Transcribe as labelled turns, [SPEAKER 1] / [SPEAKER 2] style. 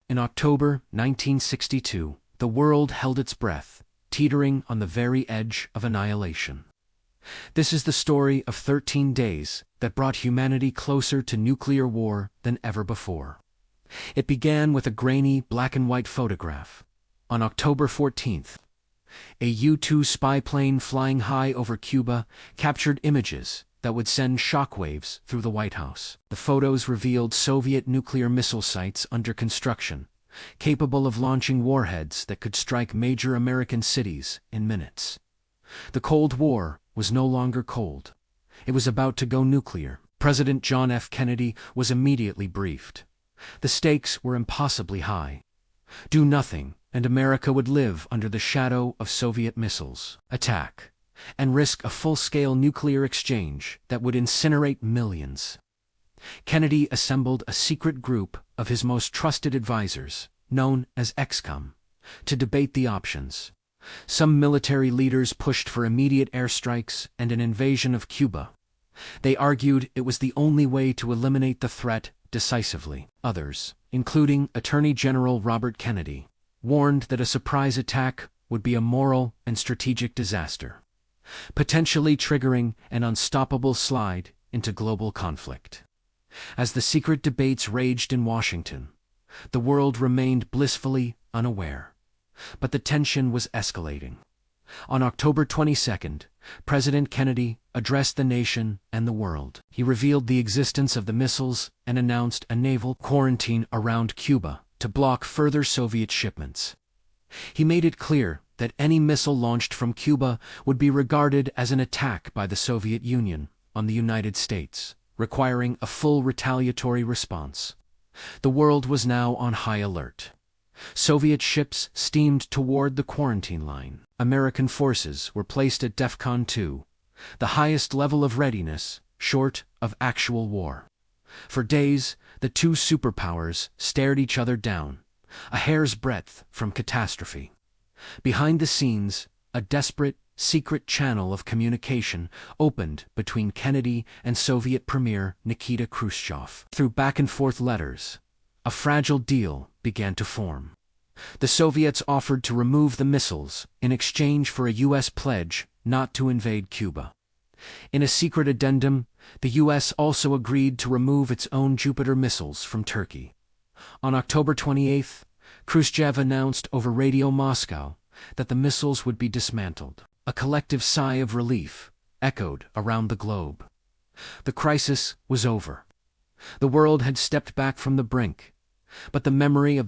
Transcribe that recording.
[SPEAKER 1] In October 1962, the world held its breath, teetering on the very edge of annihilation. This is the story of 13 days that brought humanity closer to nuclear war than ever before. It began with a grainy black-and-white photograph. On October 14th, a U-2 spy plane flying high over Cuba captured images that would send shockwaves through the White House. The photos revealed Soviet nuclear missile sites under construction, capable of launching warheads that could strike major American cities in minutes. The Cold War was no longer cold. It was about to go nuclear. President John F. Kennedy was immediately briefed. The stakes were impossibly high. Do nothing, and America would live under the shadow of Soviet missiles. Attack, and risk a full-scale nuclear exchange that would incinerate millions. Kennedy assembled a secret group of his most trusted advisors, known as ExComm, to debate the options. Some military leaders pushed for immediate airstrikes and an invasion of Cuba. They argued it was the only way to eliminate the threat decisively. Others, including Attorney General Robert Kennedy, warned that a surprise attack would be a moral and strategic disaster, potentially triggering an unstoppable slide into global conflict. As the secret debates raged in Washington, the world remained blissfully unaware. But the tension was escalating. On October 22nd, President Kennedy addressed the nation and the world. He revealed the existence of the missiles and announced a naval quarantine around Cuba to block further Soviet shipments. He made it clear that any missile launched from Cuba would be regarded as an attack by the Soviet Union on the United States, requiring a full retaliatory response. The world was now on high alert. Soviet ships steamed toward the quarantine line. American forces were placed at DEFCON 2, the highest level of readiness, short of actual war. For days, the two superpowers stared each other down, a hair's breadth from catastrophe. Behind the scenes, a desperate, secret channel of communication opened between Kennedy and Soviet Premier Nikita Khrushchev. Through back-and-forth letters, a fragile deal began to form. The Soviets offered to remove the missiles in exchange for a U.S. pledge not to invade Cuba. In a secret addendum, the U.S. also agreed to remove its own Jupiter missiles from Turkey. On October 28th, Khrushchev announced over Radio Moscow that the missiles would be dismantled. A collective sigh of relief echoed around the globe. The crisis was over. The world had stepped back from the brink, but the memory of